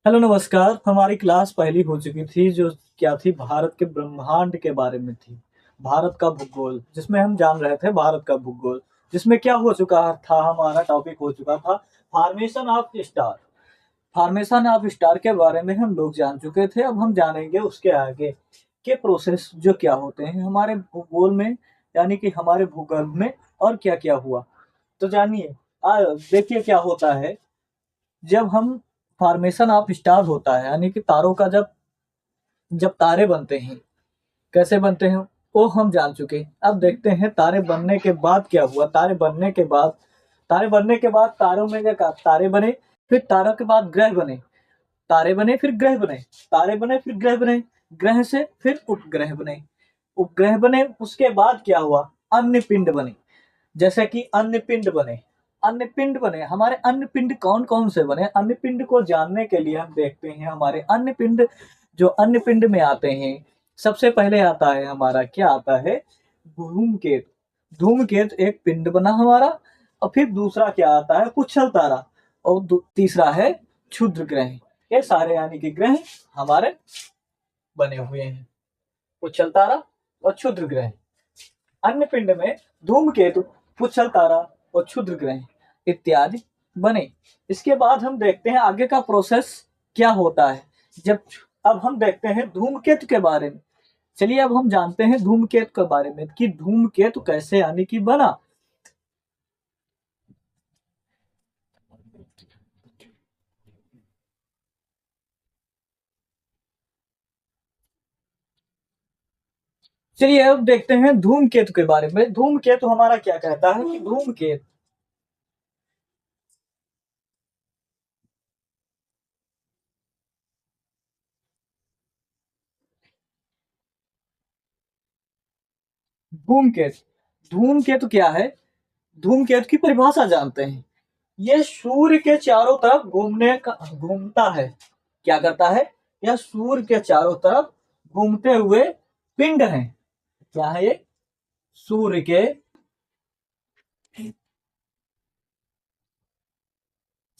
Hello नमस्कार। हमारी class पहली हो चुकी थी जो क्या थी, भारत के ब्रह्मांड के बारे में थी। भारत का भूगोल, जिसमें हम जान रहे थे भारत का भूगोल, जिसमें क्या हो चुका था, हमारा टॉपिक हो चुका था formation of star. Formation of star के बारे में हम लोग जान चुके थे। अब हम जानेंगे उसके आगे के प्रोसेस जो क्या होते हैं हमारे भूगोल में, यानी कि हमारे भूगोल में और क्या क्या हुआ। तो जानिए, देखिए क्या होता है जब हम फॉर्मेशन ऑफ स्टार होता है, यानी कि तारों का जब जब तारे बनते हैं, कैसे बनते हैं वो हम जान चुके हैं। अब देखते हैं तारे बनने के बाद क्या हुआ। तारे बनने के बाद तारों में क्या तारे बने, फिर तारों के बाद ग्रह बने, तारे बने फिर ग्रह बने, तारे बने फिर ग्रह बने, ग्रह से फिर उपग्रह बने, उपग्रह बने, उसके बाद क्या हुआ, अन्य पिंड बने। जैसे कि अन्य पिंड बने, अन्य पिंड बने। हमारे अन्य पिंड कौन कौन से बने, अन्य पिंड को जानने के लिए हम देखते हैं हमारे अन्य पिंड जो अन्य पिंड में आते हैं। सबसे पहले आता है हमारा, क्या आता है, धूमकेतु। धूमकेतु एक पिंड बना हमारा। और फिर दूसरा क्या आता है, कुछल तारा। और तीसरा है क्षुद्र ग्रह। ये सारे यानी कि ग्रह हमारे बने हुए हैं, कुछल तारा और क्षुद्र ग्रह। अन्य पिंड में धूमकेतु, पुच्छल तारा और क्षुद्र ग्रह इत्यादि बने। इसके बाद हम देखते हैं आगे का प्रोसेस क्या होता है। जब अब हम देखते हैं धूमकेतु के बारे में। चलिए अब हम जानते हैं धूमकेतु के बारे में कि धूमकेतु कैसे यानी कि बना। चलिए अब देखते हैं धूमकेतु के बारे में। धूमकेतु हमारा क्या कहता है कि धूमकेतु धूमकेतु धूमकेतु क्या है, धूमकेतु की परिभाषा जानते हैं। ये सूर्य के चारों तरफ घूमता है। क्या करता है, यह सूर्य के चारों तरफ घूमते हुए पिंड है। क्या है ये, सूर्य के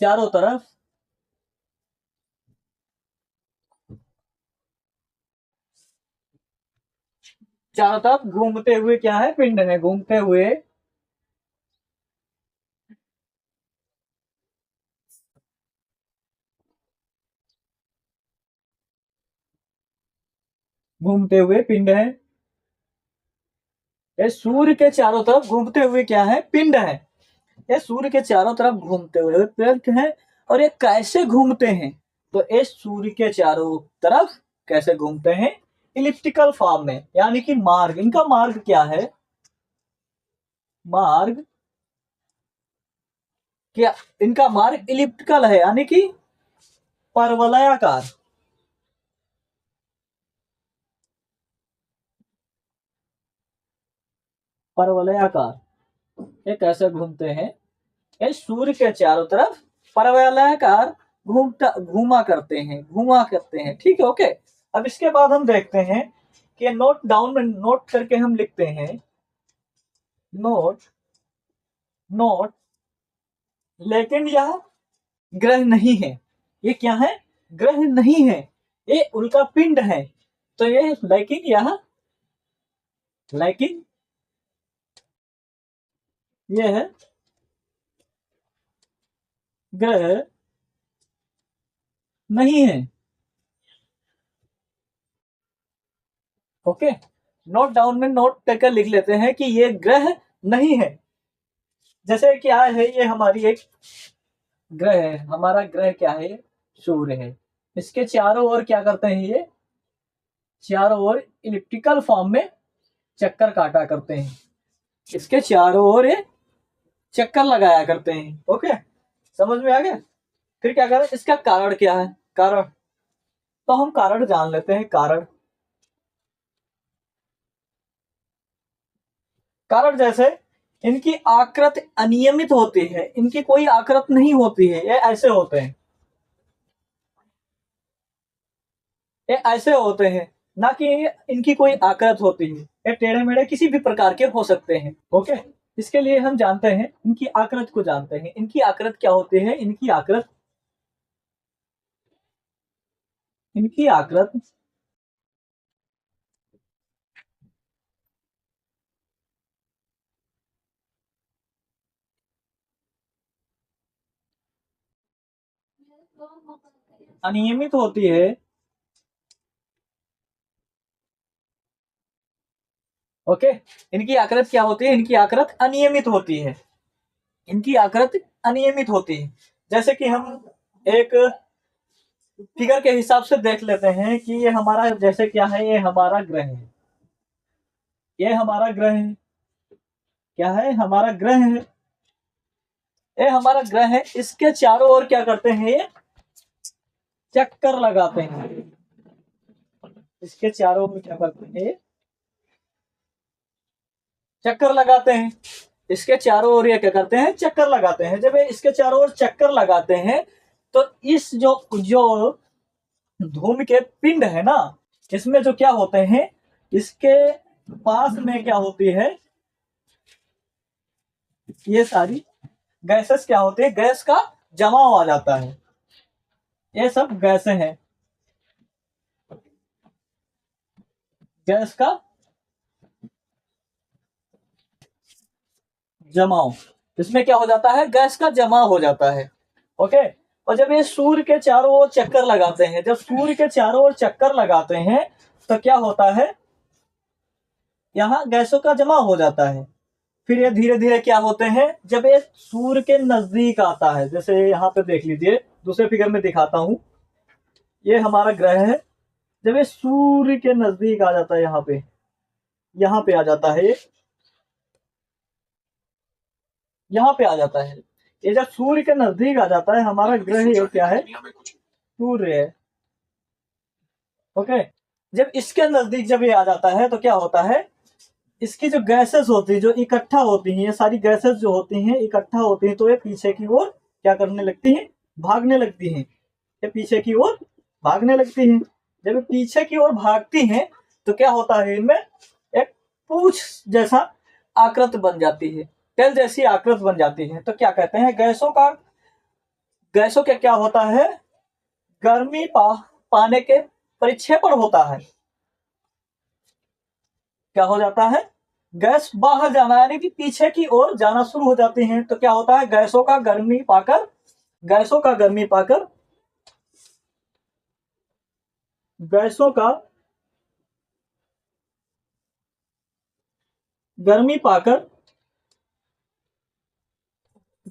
चारों तरफ चारों तरफ घूमते हुए क्या है, पिंड है, घूमते हुए पिंड है। ये सूर्य के चारों तरफ घूमते हुए क्या है, पिंड है। ये सूर्य के चारों तरफ घूमते हुए पिंड है। और ये कैसे घूमते हैं, तो ये सूर्य के चारों तरफ कैसे घूमते हैं, इलिप्टिकल फॉर्म में, यानी कि मार्ग। इनका मार्ग क्या है, मार्ग क्या, इनका मार्ग इलिप्टिकल है, यानी कि परवलयाकार। परवलयाकार ये कैसे घूमते हैं, ये सूर्य के चारों तरफ परवलयाकार घूमा करते हैं। ठीक है, ओके। अब इसके बाद हम देखते हैं कि नोट डाउन में नोट करके हम लिखते हैं, नोट नोट, लेकिन यह ग्रह नहीं है। ये क्या है, ग्रह नहीं है, ये उल्का पिंड है। तो ये लेकिन ये है ग्रह नहीं है। ओके, नोट डाउन में नोट करके लिख लेते हैं कि ये ग्रह नहीं है। जैसे क्या है, ये हमारी एक ग्रह है, हमारा ग्रह क्या है, सूर्य है। इसके चारों ओर क्या करते हैं, ये चारों ओर इलिप्टिकल फॉर्म में चक्कर काटा करते हैं। इसके चारों ओर ये चक्कर लगाया करते हैं। ओके, समझ में आ गया। फिर क्या करें, इसका कारण क्या है, कारण, तो हम कारण जान लेते हैं। कारण कारण जैसे इनकी आकृति अनियमित होती है, इनकी कोई आकृति नहीं होती है, ये ऐसे होते हैं, ये ऐसे होते हैं, ना कि इनकी कोई आकृत होती है। ये टेढ़े मेढ़े किसी भी प्रकार के हो सकते हैं। ओके, इसके लिए हम जानते हैं, इनकी आकृत को जानते हैं। इनकी आकृत क्या होती है, इनकी आकृत इनकी आकृति अनियमित होती है। ओके, इनकी आकृति क्या होती है? इनकी आकृति अनियमित होती है। इनकी आकृति अनियमित होती है। जैसे कि हम एक फिगर के हिसाब से देख लेते हैं कि ये हमारा जैसे क्या है, ये हमारा ग्रह है, ये हमारा ग्रह है, क्या है? हमारा ग्रह है, ये हमारा ग्रह है। इसके चारों ओर क्या करते हैं? ये चक्कर लगाते हैं। इसके चारों ओर क्या करते हैं? ये चक्कर लगाते हैं। इसके चारों ओर ये क्या करते हैं? चक्कर लगाते हैं। जब ये इसके चारों ओर चक्कर लगाते हैं तो इस जो जो धूम के पिंड है ना, इसमें जो क्या होते हैं, इसके पास में क्या होती है, ये सारी गैसेस क्या होती है? गैस का जमाव आ जाता है। ये सब गैसें हैं, गैस का जमाव। इसमें क्या हो जाता है? गैस का जमाव हो जाता है। ओके। और जब ये सूर्य के चारों ओर चक्कर लगाते हैं, जब सूर्य के चारों ओर चक्कर लगाते हैं तो क्या होता है? यहाँ गैसों का जमा हो जाता है। फिर ये धीरे धीरे क्या होते हैं? जब ये सूर्य के नजदीक आता है, जैसे यहाँ पे देख लीजिए, दूसरे फिगर में दिखाता हूं, ये हमारा ग्रह है। जब ये सूर्य के नजदीक आ जाता है, यहाँ पे आ जाता है, यहाँ पे आ जाता है। ये जब सूर्य के नजदीक आ जाता है, हमारा ग्रह ये क्या है? सूर्य है। ओके। जब इसके नजदीक जब ये आ जाता है तो क्या होता है? इसकी जो गैसेस होती है, जो इकट्ठा होती हैं, ये सारी गैसेस जो होती हैं इकट्ठा होती हैं, तो ये पीछे की ओर क्या करने लगती हैं? भागने लगती हैं। ये पीछे की ओर भागने लगती हैं। जब ये पीछे की ओर भागती हैं तो क्या होता है? इनमें एक पूंछ जैसा आकृति बन जाती है, टेल जैसी आकृति बन जाती है। तो क्या कहते हैं? गैसों का क्या होता है? गर्मी पाने के परिक्षेपण होता है। क्या हो जाता है? गैस बाहर जाना, यानी कि पीछे की ओर जाना शुरू हो जाती हैं। तो क्या होता है? गैसों का गर्मी पाकर गैसों का गर्मी पाकर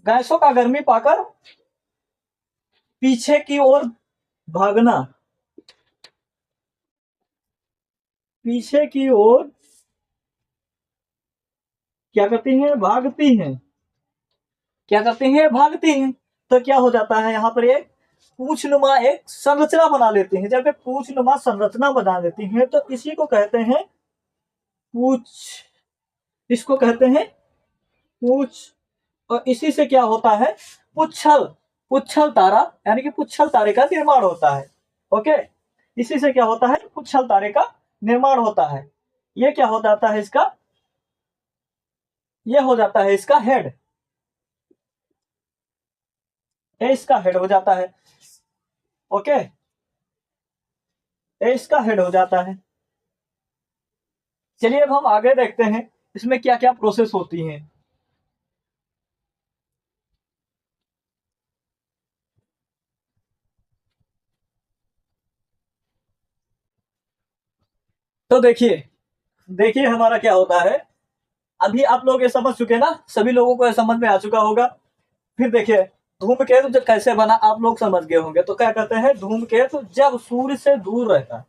गैसों का गर्मी पाकर पीछे की ओर भागना, पीछे की ओर क्या करती हैं? भागती हैं। क्या करती हैं? भागती हैं। तो क्या हो जाता है? यहाँ पर एक पूछनुमा एक संरचना बना लेती हैं। जब ये पूछनुमा संरचना बना लेती हैं तो इसी को कहते हैं पूछ, इसको कहते हैं पूछ। और इसी से क्या होता है? पुच्छल, पुच्छल तारा, यानी कि पुच्छल तारे का निर्माण होता है। ओके। इसी से क्या होता है? पुच्छल तारे का निर्माण होता है। ये क्या हो जाता है? इसका ये हो जाता है इसका हेड, ये इसका हेड हो जाता है। ओके, ये इसका हेड हो जाता है। चलिए अब हम आगे देखते हैं इसमें क्या क्या प्रोसेस होती हैं। तो देखिए, देखिए हमारा क्या होता है। अभी आप लोग ये समझ चुके ना, सभी लोगों को ये समझ में आ चुका होगा। फिर देखिए, धूमकेतु जब कैसे बना आप लोग समझ गए होंगे। तो क्या कहते हैं? धूमकेतु जब सूर्य से दूर रहता है,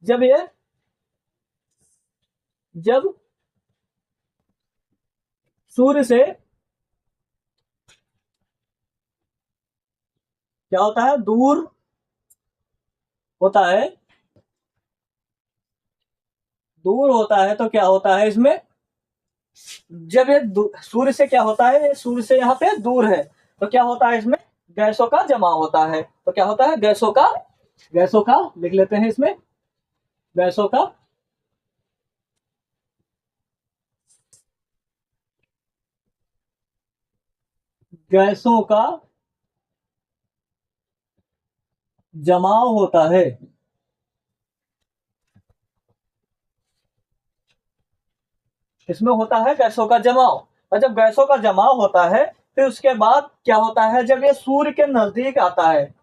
जब ये जब सूर्य से क्या होता है? दूर होता है, दूर होता है। तो क्या होता है इसमें? जब ये सूर्य से क्या होता है? सूर्य से यहाँ पे दूर है, तो क्या होता है इसमें? गैसों का जमा होता है। तो क्या होता है? गैसों का लिख लेते हैं इसमें, गैसों का गैसों का जमाव होता है। इसमें होता है गैसों का जमाव। और जब गैसों का जमाव होता है फिर उसके बाद क्या होता है, जब ये सूर्य के नजदीक आता है,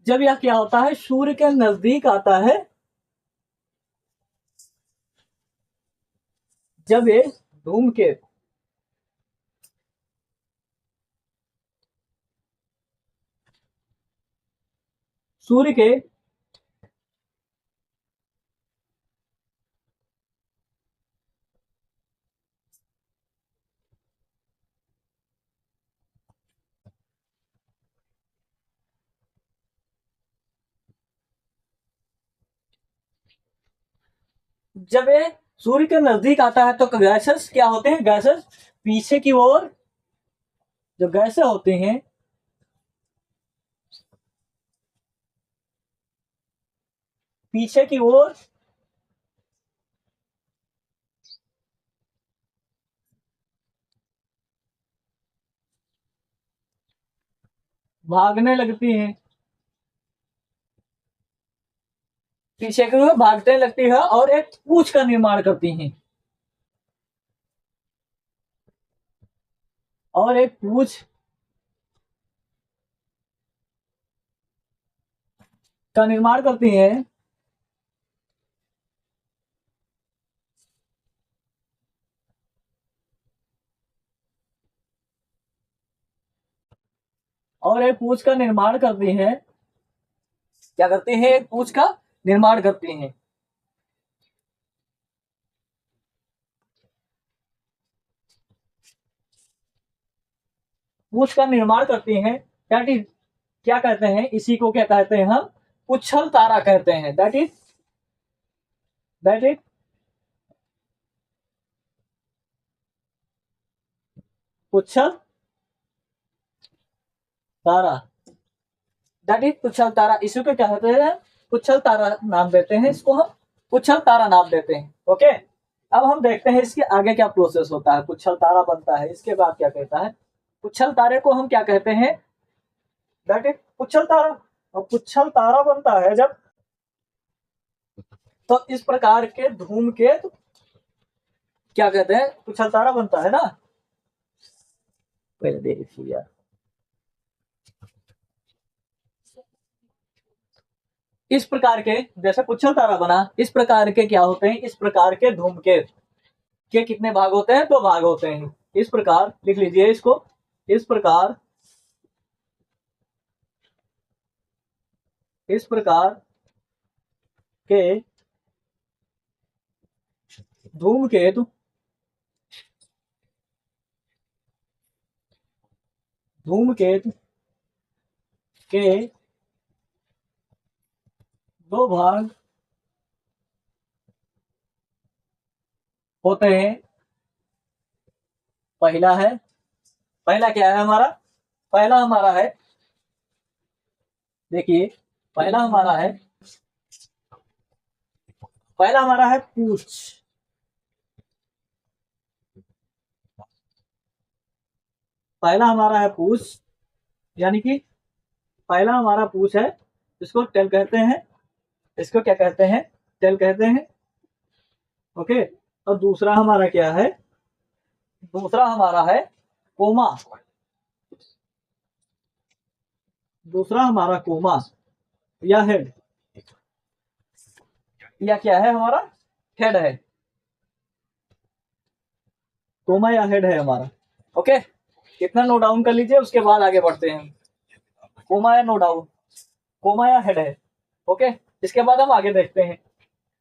जब यह क्या होता है सूर्य के नजदीक आता है, जब ये धूमकेतु सूर्य के जब ये सूर्य के नजदीक आता है तो गैसेस क्या होते हैं, गैसेस पीछे की ओर, जो गैसें होती हैं पीछे की ओर भागने लगती हैं, पीछे की ओर भागने लगती है और एक पूंछ का निर्माण करती हैं, और एक पूंछ का निर्माण करती हैं, और एक पूंछ का निर्माण करती हैं, क्या करती हैं, एक पूंछ का निर्माण करती हैं। पूंछ का निर्माण करती हैं, क्या कहते हैं, इसी को क्या कहते हैं हम, उछल तारा कहते हैं। दैट इज उछल तारा, दैट इज उछल तारा, इसी को क्या कहते हैं, उछल तारा नाम देते हैं, इसको हम उछल तारा नाम देते हैं। ओके, अब हम देखते हैं इसके आगे क्या प्रोसेस होता है। उछल तारा बनता है, इसके बाद क्या कहता है, उछल तारे को हम क्या कहते हैं, दैट इज उछल तारा। और उछल तारा बनता है जब, तो इस प्रकार के धूमकेतु क्या कहते हैं, उछल तारा बनता है ना। पहले देखिए यार, इस प्रकार के जैसे उछल तारा बना, इस प्रकार के क्या होते हैं, इस प्रकार के धूमकेतु के कितने भाग होते हैं, दो भाग होते हैं। इस प्रकार लिख लीजिए इसको, इस प्रकार, इस प्रकार के धूमकेतु, धूमकेतु के दो भाग होते हैं। पहला है, पहला क्या है हमारा, पहला हमारा है, देखिए पहला हमारा है, पहला हमारा है पूछ, पहला हमारा है पूछ, यानी कि पहला हमारा पूछ है, इसको टेल कहते हैं, इसको क्या कहते हैं, टेल कहते हैं। ओके, और दूसरा हमारा क्या है, दूसरा हमारा है कोमा, दूसरा हमारा कोमा या हेड, या क्या है हमारा, हेड है, कोमा या हेड है हमारा। ओके, कितना नोट डाउन कर लीजिए, उसके बाद आगे बढ़ते हैं। कोमा या नो डाउन, कोमा या हेड है। ओके, इसके बाद हम आगे देखते हैं,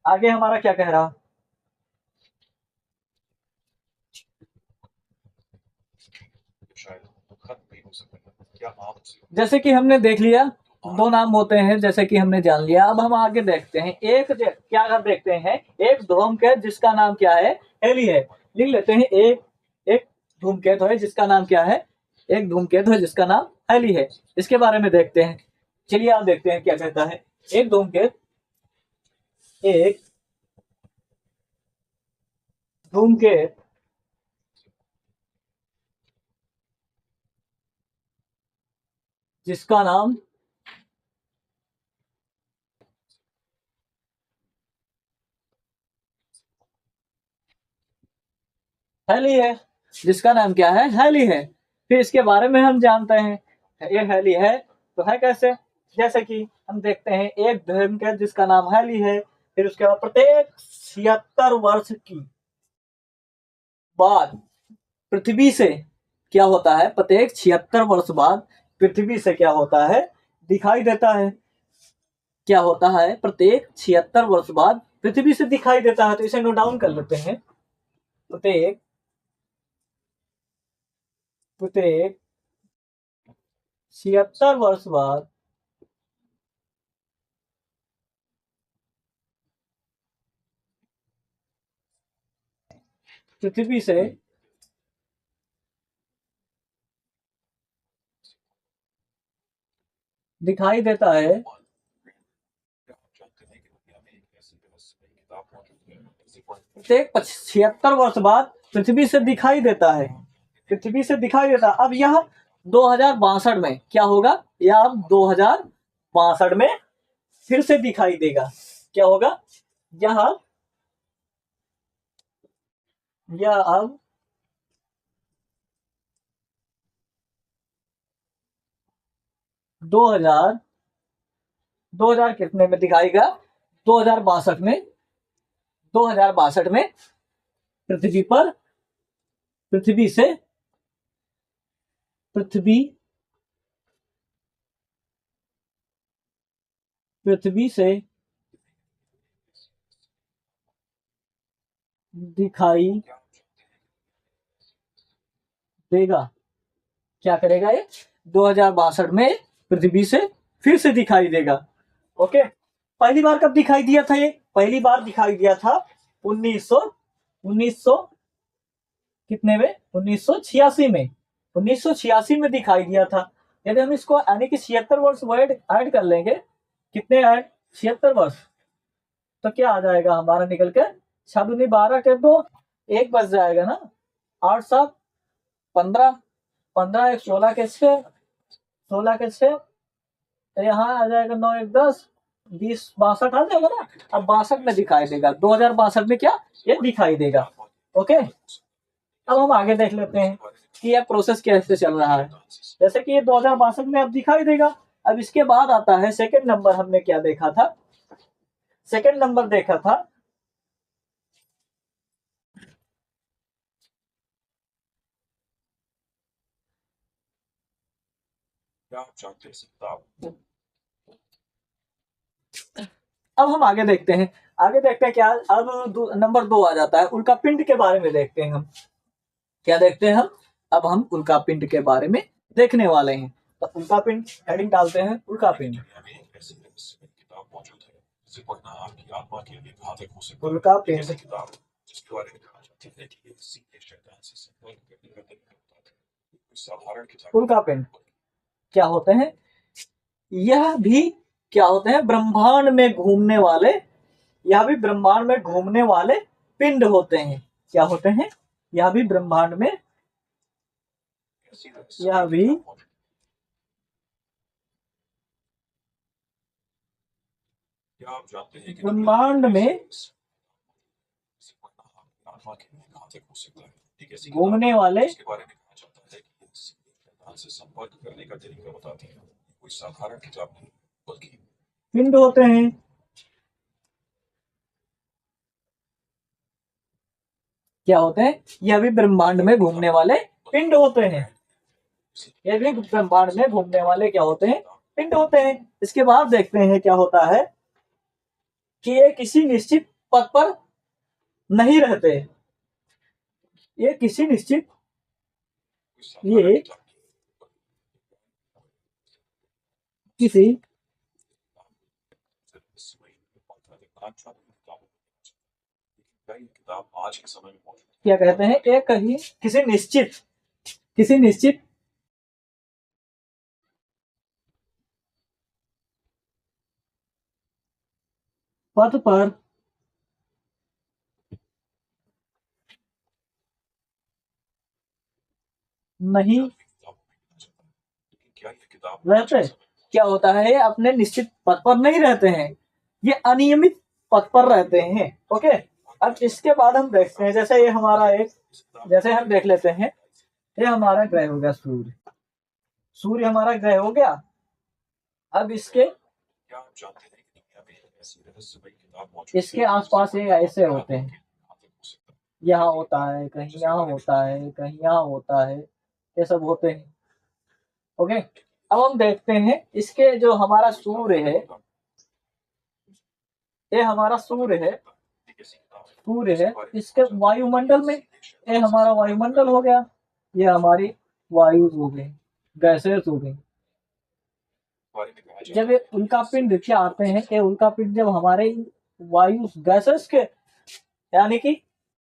आगे हमारा क्या कह रहा, जैसे कि हमने देख लिया, दो नाम होते हैं जैसे कि हमने जान लिया। अब हम आगे देखते हैं, क्या देखते हैं, एक धूमकेतु जिसका नाम क्या है, हेली है। लिख लेते हैं, एक एक धूमकेतु है जिसका नाम क्या है, एक धूमकेतु है जिसका नाम हेली है। इसके बारे में देखते हैं, चलिए आप देखते हैं क्या कहता है। एक धूमकेतु, एक धूमकेतु जिसका नाम हैली है, जिसका नाम क्या है, हैली है। फिर इसके बारे में हम जानते हैं ये हैली है तो है कैसे, जैसे कि हम देखते हैं एक धर्म है जिसका नाम हैली है, फिर उसके बाद प्रत्येक 76 वर्ष की बाद पृथ्वी से क्या होता है, प्रत्येक 76 वर्ष बाद पृथ्वी से क्या होता है, दिखाई देता है। क्या होता है, प्रत्येक 76 वर्ष बाद पृथ्वी से दिखाई देता है। तो इसे नोट डाउन कर लेते हैं। प्रत्येक प्रत्येक 76 वर्ष बाद पृथ्वी से दिखाई देता है। प्रत्येक 76 वर्ष बाद पृथ्वी से दिखाई देता है, पृथ्वी से दिखाई देता है। अब यह 2062 में क्या होगा, यह अब 2062 में फिर से दिखाई देगा। क्या होगा, यह अब 2000 कितने में दिखाएगा, 2062 में, 2062 में पृथ्वी पर पृथ्वी से पृथ्वी पृथ्वी से दिखाई देगा। क्या करेगा ये, 2062 में पृथ्वी से फिर से दिखाई देगा। ओके, पहली बार कब दिखाई दिया था, ये पहली बार दिखाई दिया था 1900 कितने में, 1986 में, 1986 में दिखाई दिया था। यदि हम इसको यानी कि 76 वर्ष वर्ड ऐड कर लेंगे, कितने ऐड, 76 वर्ष, तो क्या आ जाएगा हमारा निकल के, 6 12 के 2, 1 बच जाएगा ना, 8 7 15, 15 1 16 के 6, 16 के 6, यहाँ आ जाएगा 9 1 10, 20 62 आ जाएगा ना। अब 62 में दिखाई देगा, 2062 में क्या ये दिखाई देगा। ओके, अब हम आगे देख लेते हैं कि यह प्रोसेस कैसे चल रहा है। जैसे कि ये 2062 में अब दिखाई देगा। अब इसके बाद आता है सेकंड नंबर, हमने क्या देखा था, सेकंड नंबर देखा था अब हम आगे देखते हैं, आगे देखते हैं क्या, अब नंबर 2 आ जाता है, उल्का पिंड के बारे में देखते हैं हम। क्या देखते हैं हम, अब हम उल्का पिंड के बारे में देखने वाले हैं। तो उल्का पिंड हेडिंग डालते हैं, उल्का पिंड, उल्का पिंड, उल्का पिंड क्या होते हैं, यह भी क्या होते हैं, ब्रह्मांड में घूमने वाले, यह भी ब्रह्मांड में घूमने वाले पिंड होते हैं। क्या होते हैं, यह भी ब्रह्मांड में, यह भी ब्रह्मांड में घूमने वाले पिंड होते हैं। क्या होते हैं, यह भी ब्रह्मांड में घूमने वाले पिंड होते हैं। यह भी ब्रह्मांड में घूमने वाले क्या होते हैं, पिंड होते हैं। इसके बाद देखते हैं क्या होता है कि ये किसी निश्चित पथ पर नहीं रहते, ये किसी निश्चित, ये किसी क्या कहते हैं, एक कहीं किसी निश्चित पथ पर नहीं रहते। क्या होता है, अपने निश्चित पथ पर नहीं रहते हैं, ये अनियमित पथ पर रहते हैं। ओके, अब इसके बाद हम देखते हैं, जैसे ये हमारा एक, जैसे हम देख लेते हैं, ये हमारा ग्रह हो गया सूर्य। सूर्य हमारा ग्रह हो गया। अब इसके आसपास ये ऐसे होते हैं, यहाँ होता है, कहीं यहाँ होता है, कहीं यहाँ होता है, ये सब होते हैं। ओके, अब हम देखते हैं इसके जो हमारा सूर्य है, ये हमारा सूर्य है, सूर्य है, इसके वायुमंडल में, ये हमारा वायुमंडल हो गया, ये हमारी वायु हो गई, गैसेस हो गई। जब ये उल्का पिंड क्या आते हैं, ये उल्का पिंड जब हमारे वायु गैसेस के यानी कि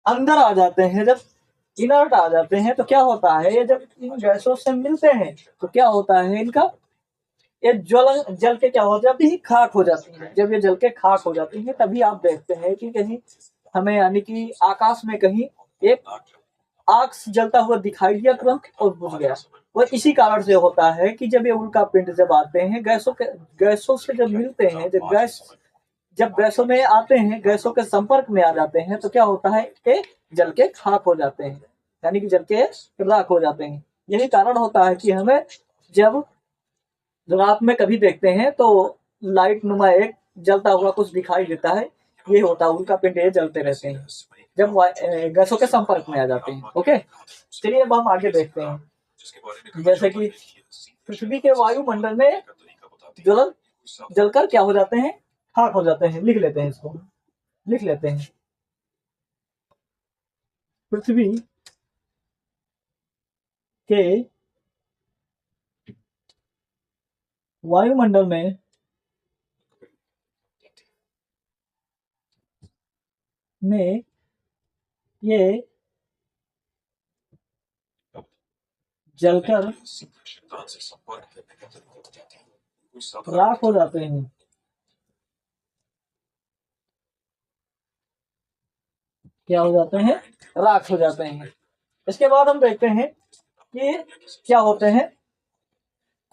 अंदर आ जाते हैं, जब इनर्ट आ जाते हैं, तो क्या होता है, ये जब इन गैसों से मिलते हैं तो क्या होता है, इनका ये जल के क्या हो जाती है, खाक हो जाती है। जब ये जल के खाक हो जाती है, तभी आप देखते हैं कि कहीं हमें यानी कि आकाश में कहीं एक आग जलता हुआ दिखाई दिया तुरंत और बुझ गया। वो इसी कारण से होता है कि जब ये उल्का पिंड जब आते हैं, गैसों से जब मिलते हैं, जब गैसों में आते हैं, गैसों के संपर्क में आ जाते हैं, तो क्या होता है, ये जल के खाक हो जाते हैं, यानी कि जल के राख हो जाते हैं। यही कारण होता है कि हमें जब रात में कभी देखते हैं तो लाइट नुमा एक जलता हुआ कुछ दिखाई देता है, ये होता है उल्का पिंड, ये जलते रहते हैं जब गैसों के संपर्क में आ जाते हैं। ओके, चलिए अब हम आगे देखते हैं, जैसे कि पृथ्वी के वायुमंडल में जलकर क्या हो जाते हैं, खाक हो जाते हैं। लिख लेते हैं, इसको लिख लेते हैं। पृथ्वी के वायुमंडल में ये जलकर राख हो जाते हैं। क्या हो जाते हैं, राख हो जाते हैं। इसके बाद हम देखते हैं कि क्या होते हैं,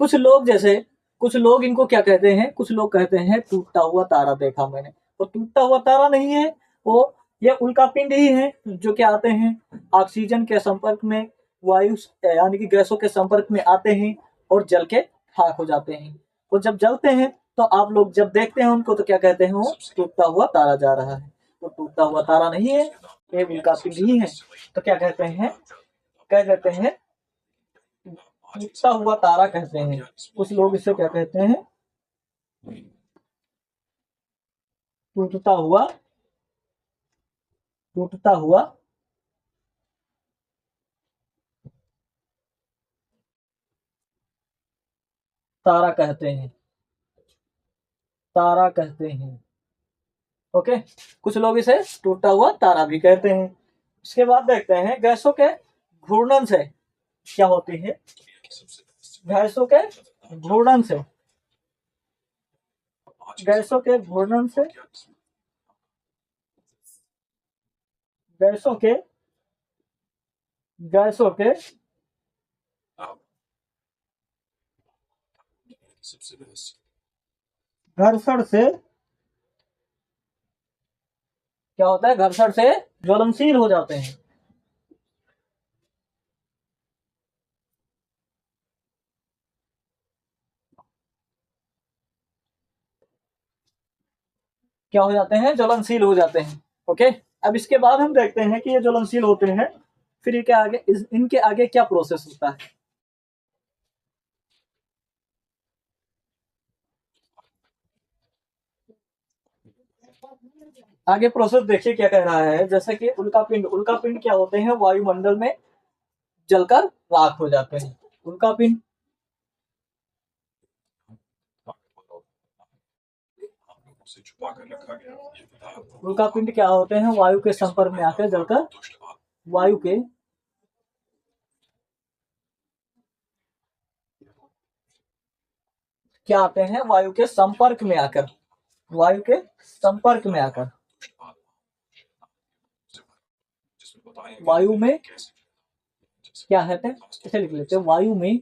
कुछ लोग जैसे, कुछ लोग इनको क्या कहते हैं, कुछ लोग कहते हैं टूटता हुआ तारा देखा मैंने। तो टूटता हुआ तारा नहीं है वो, ये उल्का पिंड ही है, जो क्या आते हैं ऑक्सीजन के संपर्क में, वायु यानी कि गैसों के संपर्क में आते हैं और जल के खाक हो जाते हैं। तो जब जलते हैं तो आप लोग जब देखते हैं उनको तो क्या कहते हैं, वो टूटता हुआ तारा जा रहा है। तो टूटता हुआ तारा नहीं है, ये उल्का पिंड ही है। तो क्या कहते हैं, कह देते हैं टूटता हुआ तारा कहते हैं। कुछ लोग इसे क्या कहते हैं, टूटता हुआ, टूटता हुआ तारा कहते हैं, तारा कहते हैं। ओके, कुछ लोग इसे टूटता हुआ तारा भी कहते हैं। इसके बाद देखते हैं गैसों के घूर्णन से क्या होती है, गैसों के घूर्णन से, गैसों के घूर्णन से, गैसों के, गैसों के घर्षण से क्या होता है, घर्षण से ज्वलनशील हो जाते हैं। क्या हो जाते हैं, ज्वलनशील हो जाते हैं। ओके, अब इसके बाद हम देखते हैं कि ये ज्वलनशील होते हैं, फिर ये क्या आगे इनके आगे क्या प्रोसेस होता है। आगे प्रोसेस देखिए क्या कह रहा है, जैसे कि उल्का पिंड, उल्का पिंड क्या होते हैं, वायुमंडल में जलकर राख हो जाते हैं। उल्का पिंड, उल्का पिंड क्या होते हैं, वायु के संपर्क में आकर जलकर, वायु के, क्या आते हैं, वायु के संपर्क में आकर, वायु के संपर्क में आकर, वायु में क्या कहते हैं, इसे लिख लेते हैं, वायु में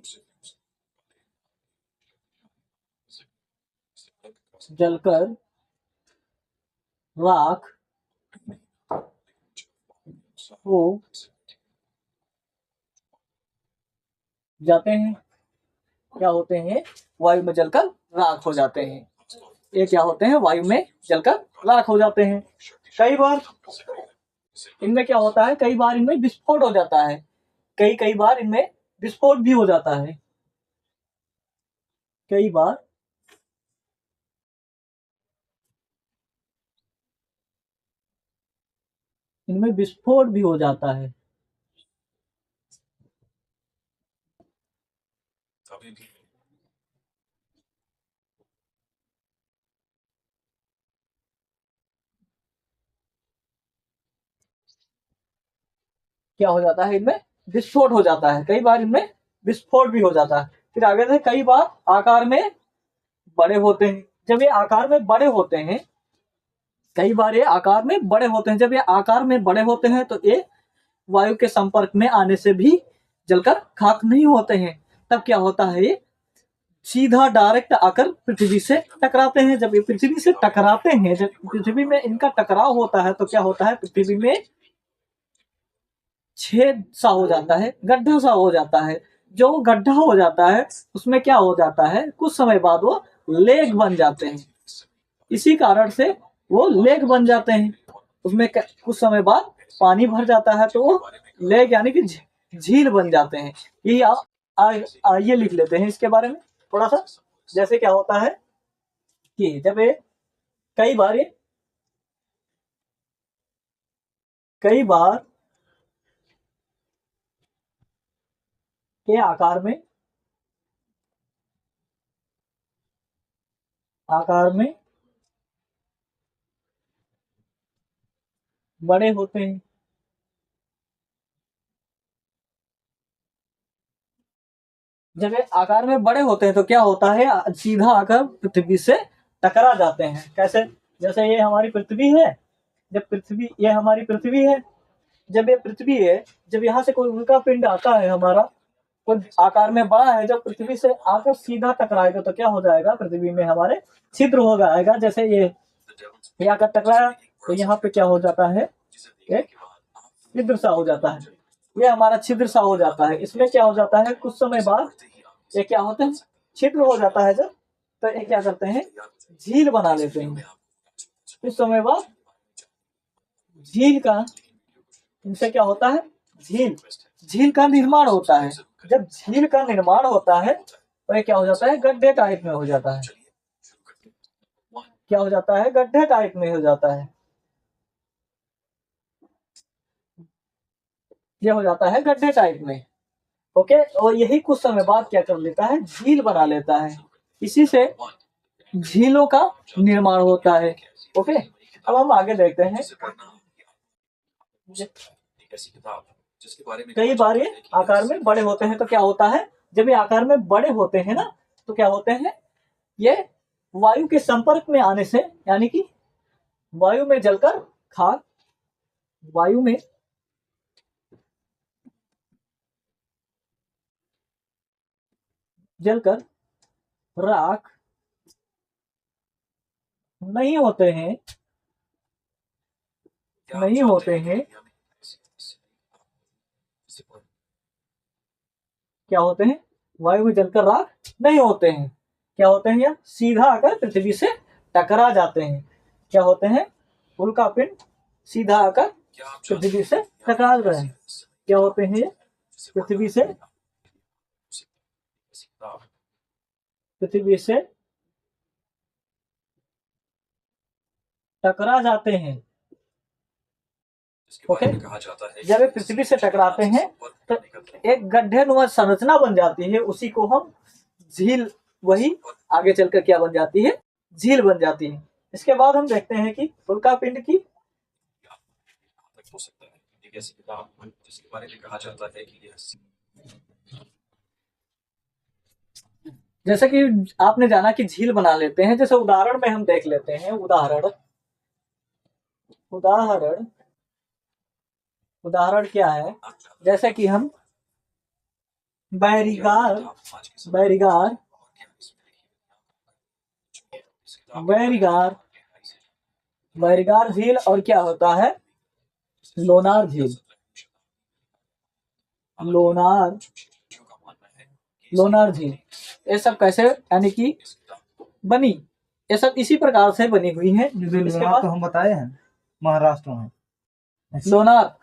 जलकर राख वो जाते हैं, क्या होते हैं, वायु में जलकर राख हो जाते हैं। ये क्या होते हैं, वायु में जलकर राख हो जाते हैं। कई बार इनमें क्या होता है, कई बार इनमें विस्फोट हो जाता है, कई कई बार इनमें विस्फोट भी हो जाता है, कई बार इनमें विस्फोट भी हो जाता है। क्या हो जाता है, इनमें विस्फोट हो जाता है, कई बार इनमें विस्फोट भी हो जाता है। फिर आगे से कई बार आकार में बड़े होते हैं। जब ये आकार में बड़े होते हैं, कई बार ये आकार में बड़े होते हैं, जब ये आकार में बड़े होते हैं तो ये वायु के संपर्क में आने से भी जलकर खाक नहीं होते हैं। तब क्या होता है, ये सीधा डायरेक्ट आकर पृथ्वी से टकराते हैं। जब ये पृथ्वी से टकराते हैं, जब पृथ्वी में इनका टकराव होता है तो क्या होता है, पृथ्वी में छेद सा हो जाता है, गड्ढा सा हो जाता है। जो गड्ढा हो जाता है उसमें क्या हो जाता है, कुछ समय बाद वो लेग बन जाते हैं। इसी कारण से वो लेग बन जाते हैं। उसमें कुछ समय बाद पानी भर जाता है तो वो लेग यानी कि झील बन जाते हैं। यही आइए लिख लेते हैं इसके बारे में थोड़ा सा। जैसे क्या होता है कि जब ये कई बार के आकार में बड़े होते हैं। जब ये आकार में बड़े होते हैं तो क्या होता है, सीधा आकर पृथ्वी से टकरा जाते हैं। कैसे, जैसे ये हमारी पृथ्वी है, जब पृथ्वी, ये हमारी पृथ्वी है, जब ये पृथ्वी है, जब यहाँ से कोई उल्का पिंड आता है हमारा, कोई आकार में बड़ा है, जब पृथ्वी से आकर सीधा टकराएगा तो क्या हो जाएगा, पृथ्वी में हमारे छिद्र हो जाएगा। जैसे ये आकर टकराया तो यहाँ पे क्या हो जाता है, एक छिद्र सा हो जाता है, ये हमारा छिद्र सा हो जाता है। इसमें क्या हो जाता है, कुछ समय बाद ये क्या होते हैं, छिद्र हो जाता है जब, तो ये क्या करते हैं, झील बना लेते हैं। कुछ समय बाद झील का, इनसे क्या होता है, झील झील का निर्माण होता है। जब झील का निर्माण होता है तो ये क्या हो जाता है, गड्ढे टाइप में हो जाता है। क्या हो जाता है, गड्ढे टाइप में हो जाता है, ये हो जाता है गड्ढे टाइप में। ओके, और यही कुछ समय बाद क्या कर लेता है, झील बना लेता है। इसी से झीलों का निर्माण होता है। ओके, अब हम आगे देखते हैं। कई बार ये आकार में बड़े होते हैं तो क्या होता है, जब ये आकार में बड़े होते हैं ना तो क्या होते हैं, ये वायु के संपर्क में आने से, यानी कि वायु में जलकर खाक, वायु में जलकर राख नहीं होते हैं, नहीं होते हैं। क्या होते हैं, वायु में जलकर राख नहीं होते हैं। क्या होते हैं, या सीधा आकर पृथ्वी से टकरा जाते हैं। क्या होते हैं, उल्का पिंड सीधा आकर पृथ्वी से टकरा रहे हैं। क्या होते हैं, ये पृथ्वी से टकरा जाते हैं। ओके, जब ये पृथ्वी से टकराते हैं तो एक गड्ढे नुमा संरचना बन जाती है, उसी को हम झील, वही आगे चलकर क्या बन जाती है, झील बन जाती है। इसके बाद हम देखते हैं कि उल्का पिंड की, जिसके बारे में कहा जाता है कि जैसे कि आपने जाना कि झील बना लेते हैं। जैसे उदाहरण में हम देख लेते हैं, उदाहरण उदाहरण क्या है, जैसे कि हम बैरिगार बैरिगार बैरिगार बैरिगार झील और क्या होता है, लोनार झील, लोनार, लोनार झील, ये सब कैसे यानी कि बनी, ये सब इसी प्रकार से बनी हुई है। इसके बाद तो हम बताए हैं महाराष्ट्र में लोनार,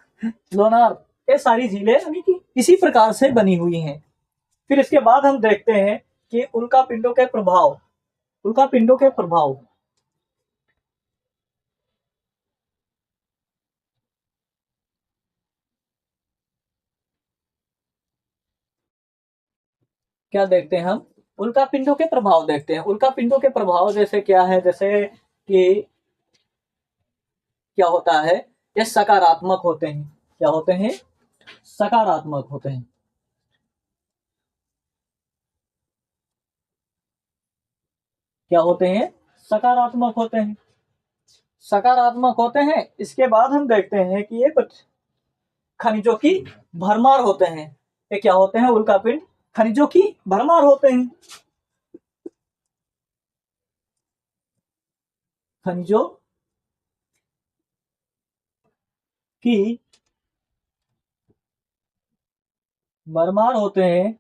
लोनार, ये सारी झीलें यानी कि इसी प्रकार से बनी हुई हैं। फिर इसके बाद हम देखते हैं कि उल्का पिंडों के प्रभाव, उल्का पिंडों के प्रभाव। क्या देखते हैं हम, उल्का पिंडों के प्रभाव देखते हैं। उल्का पिंडों के प्रभाव जैसे क्या है, जैसे कि क्या होता है, ये सकारात्मक होते हैं। क्या होते हैं, सकारात्मक होते हैं। क्या होते हैं, सकारात्मक होते हैं, सकारात्मक होते हैं। इसके बाद हम देखते हैं कि ये कुछ खनिजों की भरमार होते हैं। ये क्या होते हैं, उल्कापिंड खनिजों की भरमार होते हैं। खनिजों की भरमार होते हैं।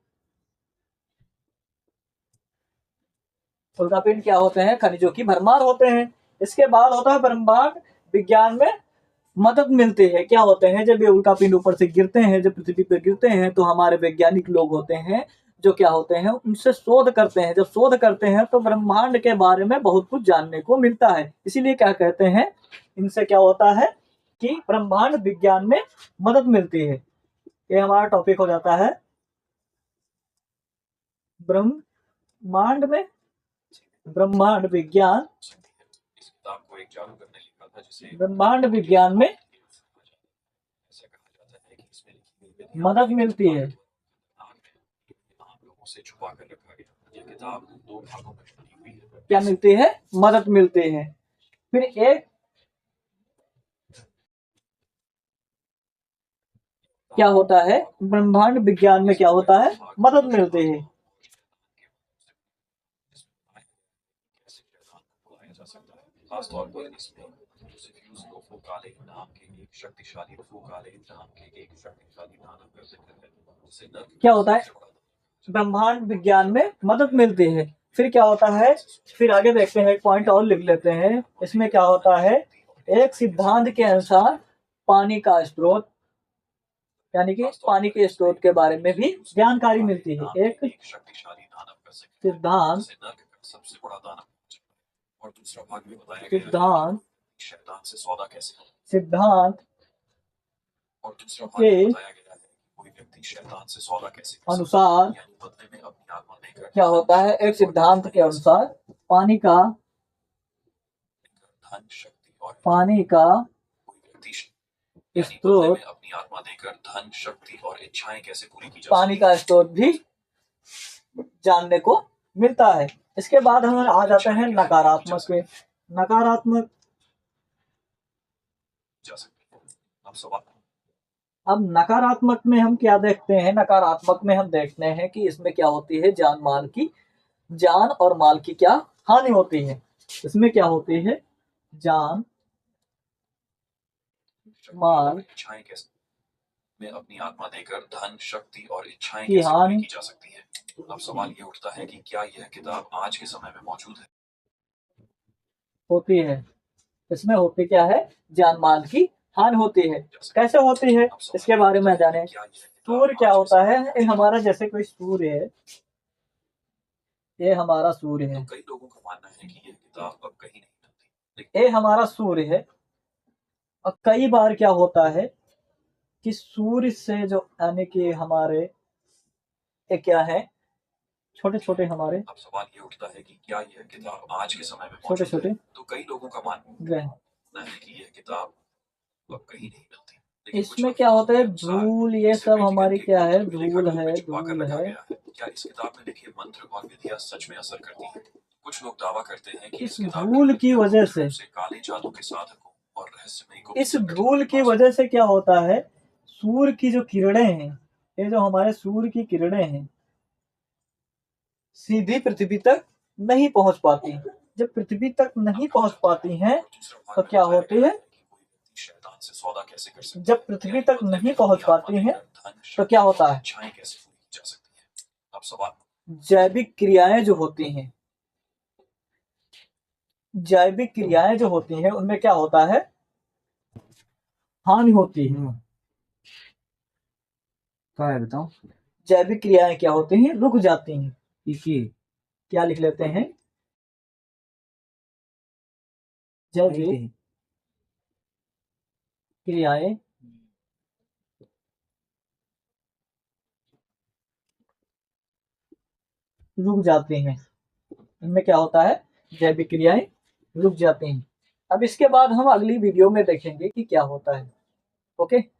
उल्कापिंड क्या होते हैं, खनिजों की भरमार होते हैं। इसके बाद होता है ब्रह्मांड विज्ञान में मदद मिलती है। क्या होते हैं, जब ये उल्कापिंड ऊपर से गिरते हैं, जब पृथ्वी पर गिरते हैं, तो हमारे वैज्ञानिक लोग होते हैं जो क्या होते हैं, उनसे शोध करते हैं। जब शोध करते हैं तो ब्रह्मांड के बारे में बहुत कुछ जानने को मिलता है। इसीलिए क्या कहते हैं, इनसे क्या होता है कि ब्रह्मांड विज्ञान में मदद मिलती है। ये हमारा टॉपिक हो जाता है ब्रह्मांड में, ब्रह्मांड विज्ञान, ब्रह्मांड विज्ञान में मदद मिलती है। क्या मिलती है, मदद मिलती है। फिर एक क्या होता है, ब्रह्मांड विज्ञान में क्या होता है, मदद मिलती है। खासतौर पर इसमें क्या होता है, ब्रह्मांड विज्ञान में मदद मिलती है। फिर क्या होता है, फिर आगे देखते हैं, एक पॉइंट और लिख लेते हैं। इसमें क्या होता है, एक सिद्धांत के अनुसार पानी का स्रोत, यानी कि पानी के स्रोत के बारे में भी जानकारी मिलती है। एक सिद्धांत, सिद्धांत, सिद्धांत के अनुसार क्या होता है, एक सिद्धांत के अनुसार पानी का, पानी का स्रोत, अपनी आत्मा देकर धन, शक्ति और इच्छाएं कैसे पूरी की जा, पानी का स्रोत भी जानने को मिलता है। इसके बाद हम आ जाते हैं नकारात्मक में। नकारात्मक, अब नकारात्मक में हम क्या देखते हैं, नकारात्मक में हम देखते हैं कि इसमें क्या होती है, जान माल की, जान और माल की क्या हानि होती है। इसमें क्या होती है, जान माल में अपनी आत्मा देकर धन, शक्ति और इच्छाएं कैसे पूरी की जा सकती है। अब सवाल ये उठता है कि क्या यह किताब आज के समय में मौजूद है, होती है। इसमें होती क्या है, जान माल की हानि होती है। कैसे होती है, इसके बारे में जाने। सूर्य क्या होता है, ये हमारा जैसे कोई सूर्य है, ये हमारा सूर्य है। तो कई लोगों का मानना है कि यह किताब अब कहीं नहीं मिलती। ये हमारा सूर्य है, और कई बार क्या होता है कि सूर्य से जो यानी कि हमारे ये क्या है, छोटे छोटे हमारे, अब सवाल ये उठता है कि क्या यह किताब आज के समय में छोटे छोटे, तो कई लोगों का मानना है कि यह किताब अब कहीं नहीं मिलती। इसमें क्या होता है, धूल, ये सब हमारी क्या है, धूल है, धूल है। क्या इस किताब में लिखे मंत्र और विधियां सच में असर करती हैं? कुछ लोग दावा करते हैं कि इस धूल की वजह से काले जादू के साधकों और रहस्यमयी, इस धूल की वजह से क्या होता है, सूर्य की जो किरणें हैं, ये जो हमारे सूर्य की किरणें हैं, सीधी पृथ्वी तक नहीं पहुंच पाती। जब पृथ्वी तक नहीं पहुंच पाती हैं तो क्या होती है, शैतान से सौदा कैसे कर सकते जब पृथ्वी तक नहीं पहुंच पाती हैं तो क्या होता है? इच्छाएं कैसे पूरी की जा सकती है। अब सवाल जैविक क्रियाएं जो होती हैं, जैविक क्रियाएं जो होती हैं उनमें क्या होता है? हानि होती है। क्या है बताओ? जैविक क्रियाएं क्या होती हैं? रुक जाती हैं। इसी क्या लिख लेते हैं? जैविक क्रियाएं रुक जाती हैं। इनमें क्या होता है? जैविक क्रियाएं रुक जाती हैं। अब इसके बाद हम अगली वीडियो में देखेंगे कि क्या होता है। ओके।